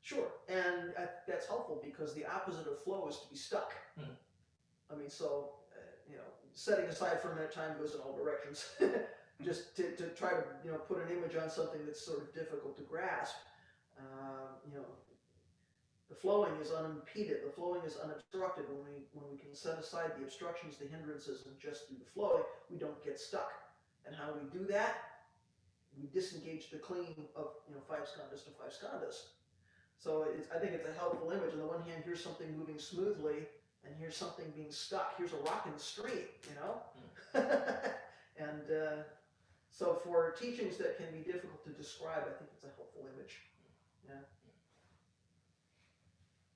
Sure, and that's helpful because the opposite of flow is to be stuck. I mean, so, you know, setting aside for a minute, time goes in all directions. Just to try to, you know, put an image on something that's sort of difficult to grasp. You know, the flowing is unimpeded, the flowing is unobstructed. When we can set aside the obstructions, the hindrances, and just do the flowing, we don't get stuck. And how do we do that? We disengage the clinging of, you know, five skandhas to five skandhas. So I think it's a helpful image. On the one hand, here's something moving smoothly, and here's something being stuck. Here's a rock in the street, you know? And so for teachings that can be difficult to describe, I think it's a helpful image. Yeah.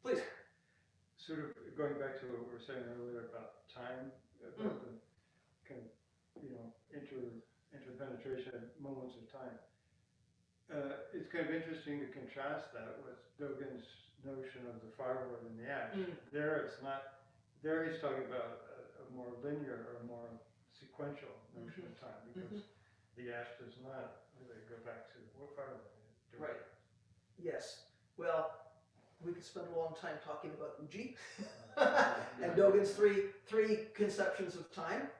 Please. Sort of going back to what we were saying earlier about time, about the kind of, you know, interpenetration moments of time. It's kind of interesting to contrast that with Dogen's notion of the firewood and the ash. There it's not, there he's talking about a more linear or more sequential notion of time, because the ash does not really go back to what firewood is. Right. Yes. Well, we could spend a long time talking about Uji and Dogen's three conceptions of time.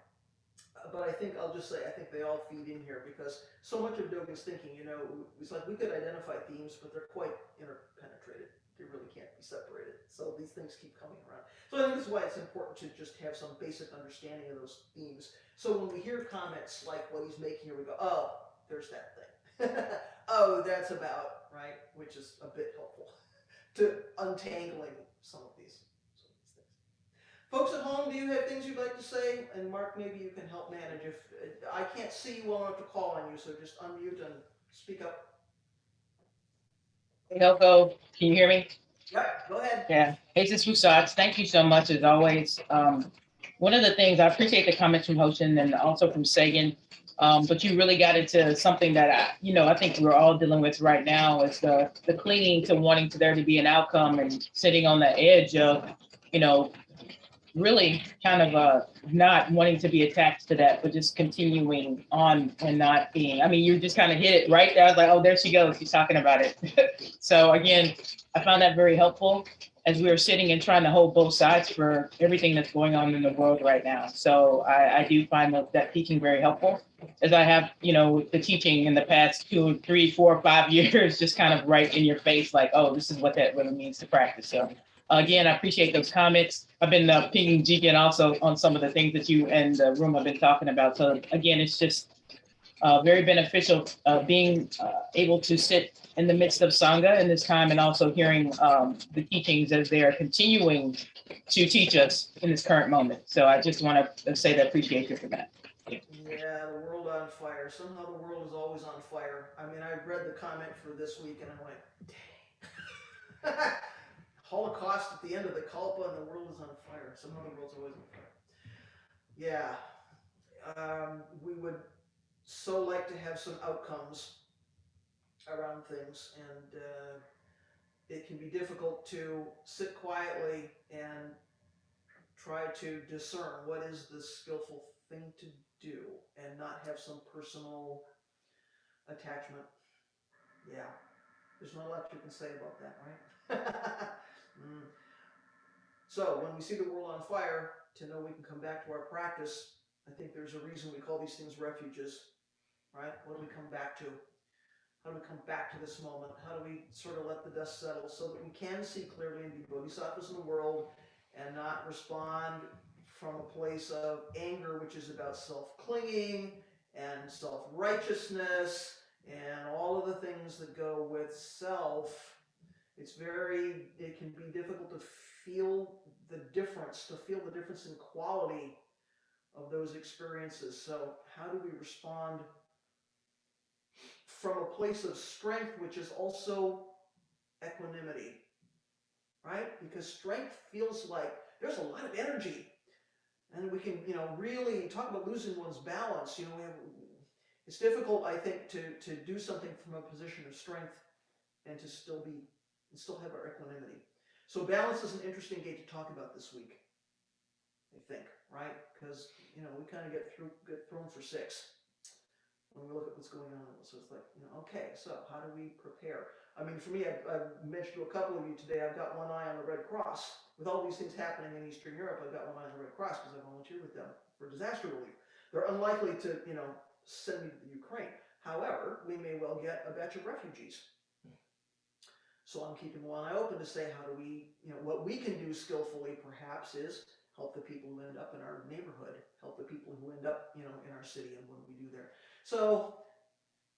But I think I'll just say, I think they all feed in here, because so much of Dogen's thinking, you know, it's like we could identify themes, but they're quite interpenetrated They really can't be separated. So these things keep coming around. So I think this is why it's important to just have some basic understanding of those themes. So when we hear comments like what he's making here, we go, oh, there's that thing. Oh, that's about, right? Which is a bit helpful to untangling some of these things. Folks at home, do you have things you'd like to say? And Mark, maybe you can help manage. If I can't see you well enough to call on you, so just unmute and speak up. Hey, Hoko, can you hear me? Yep, go ahead. Yeah. Hey, this is Fusats. Thank you so much as always. One of the things I appreciate the comments from Hoshin and also from Sagan, but you really got into something that I think we're all dealing with right now is the clinging to wanting to there to be an outcome and sitting on the edge of, you know, really kind of not wanting to be attached to that, but just continuing on and not being. I mean, you just kind of hit it right there. I was like, oh, there she goes. She's talking about it. So again, I found that very helpful as we were sitting and trying to hold both sides for everything that's going on in the world right now. So I do find that teaching very helpful, as I have, the teaching in the past 2, 3, 4, 5 years, just kind of right in your face, like, oh, this is what that really means to practice. So again, I appreciate those comments. I've been pinging Jigen also on some of the things that you and the room have been talking about. So again, it's just very beneficial being able to sit in the midst of Sangha in this time and also hearing the teachings as they are continuing to teach us in this current moment. So I just want to say that appreciation for that. Yeah, the world on fire. Somehow the world is always on fire. I mean, I read the comment for this week and I went, dang. Holocaust at the end of the Kalpa and the world is on fire. Somehow the world's always on fire. Yeah, we would so like to have some outcomes around things, and it can be difficult to sit quietly and try to discern what is the skillful thing to do and not have some personal attachment. Yeah, there's not a lot you can say about that, right? mm. So when we see the world on fire, to know we can come back to our practice, I think there's a reason we call these things refuges, right? What do we come back to? How do we come back to this moment? How do we sort of let the dust settle so that we can see clearly and be bodhisattvas in the world and not respond from a place of anger, which is about self-clinging and self-righteousness and all of the things that go with self. It can be difficult to feel the difference in quality of those experiences. So how do we respond from a place of strength, which is also equanimity, right? Because strength feels like there's a lot of energy, and we can, really talk about losing one's balance. It's difficult, I think, to do something from a position of strength and to still have our equanimity. So balance is an interesting gate to talk about this week, I think, right? Because we kind of get thrown for six when we look at what's going on. So it's like, okay, so how do we prepare? I mean, for me, I've mentioned to a couple of you today, I've got one eye on the Red Cross. With all these things happening in Eastern Europe, I've got one eye on the Red Cross because I volunteer with them for disaster relief. They're unlikely to, send me to the Ukraine. However, we may well get a batch of refugees. So I'm keeping one eye open to say, how do we, what we can do skillfully perhaps is help the people who end up in our neighborhood, help the people who end up, in our city, and what do we do there? So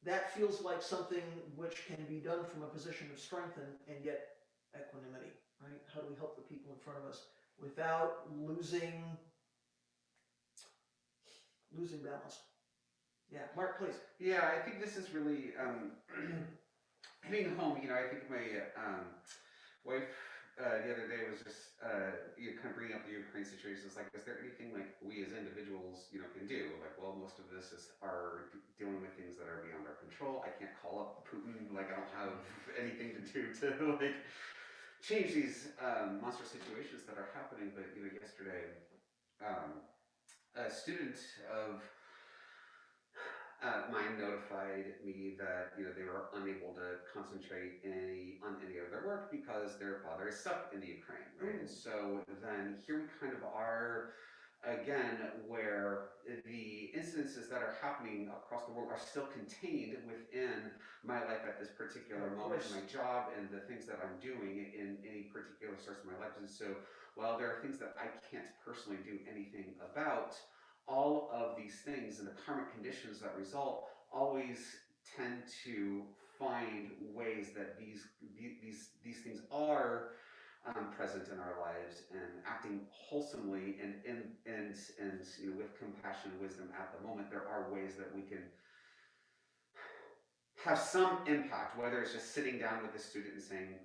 that feels like something which can be done from a position of strength and yet equanimity, right? How do we help the people in front of us without losing balance? Yeah, Mark, please. Yeah, I think this is really hitting home. I think my wife the other day was just kind of bringing up the Ukraine situation. It's like, is there anything like we as individuals can do? Like, well, most of this are dealing with things that are beyond our control. I can't call up Putin. Like, I don't have anything to do to like change these monster situations that are happening. But yesterday, a student of mine notified me that they were unable to concentrate on any of their work because their father is stuck in the Ukraine, right? And so then here we kind of are again, where the incidences that are happening across the world are still contained within my life at this particular Of moment, course. my job and the things that I'm doing in any particular source of my life. And so while there are things that I can't personally do anything about, all of these things and the karmic conditions that result always tend to find ways that these things are present in our lives and acting wholesomely and you know, with compassion and wisdom at the moment. There are ways that we can have some impact, whether it's just sitting down with the student and saying,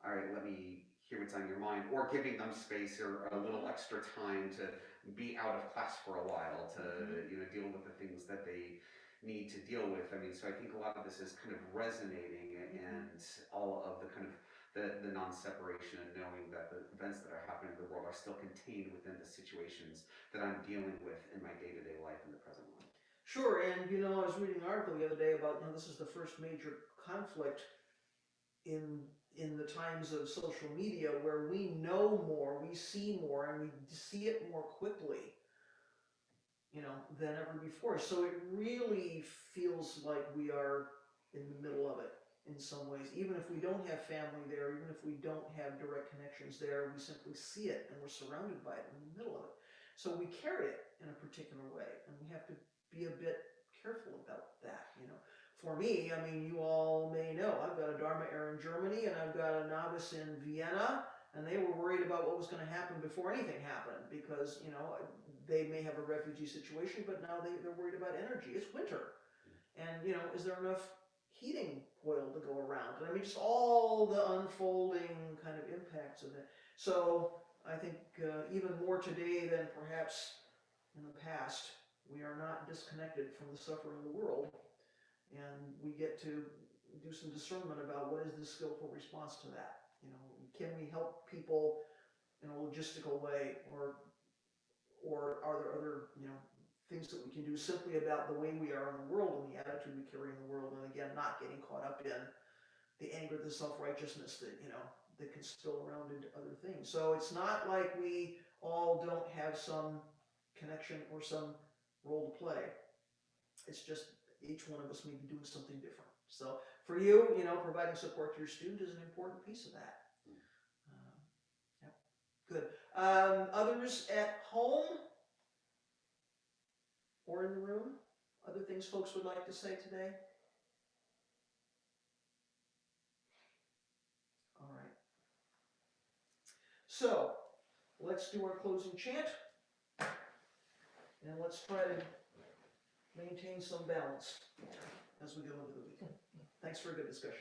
all right, let me hear what's on your mind, or giving them space or a little extra time to be out of class for a while to you know, deal with the things that they need to deal with. I mean, so I think a lot of this is kind of resonating, and all of the kind of the non-separation and knowing that the events that are happening in the world are still contained within the situations that I'm dealing with in my day-to-day life in the present moment. Sure, and you know, I was reading an article the other day about, you know, this is the first major conflict in the times of social media where we know more, we see more, and we see it more quickly, you know, than ever before. So it really feels like we are in the middle of it in some ways. Even if we don't have family there, even if we don't have direct connections there, we simply see it and we're surrounded by it in the middle of it. So we carry it in a particular way, and we have to be a bit careful about that, you know. For me, I mean, you all may know, I've got a Dharma heir in Germany and I've got a novice in Vienna, and they were worried about what was going to happen before anything happened because, you know, they may have a refugee situation, but now they're worried about energy. It's winter. And, you know, is there enough heating oil to go around? And I mean, just all the unfolding kind of impacts of it. So I think even more today than perhaps in the past, we are not disconnected from the suffering of the world. And we get to do some discernment about what is the skillful response to that. You know, can we help people in a logistical way, or are there other, you know, things that we can do simply about the way we are in the world and the attitude we carry in the world, and again, not getting caught up in the anger, the self-righteousness that, you know, that can spill around into other things. So it's not like we all don't have some connection or some role to play. It's just each one of us may be doing something different. So for you, you know, providing support to your student is an important piece of that. Yep. Good. Others at home or in the room? Other things folks would like to say today? All right. So let's do our closing chant, and let's try to maintain some balance as we go into the week. Thanks for a good discussion.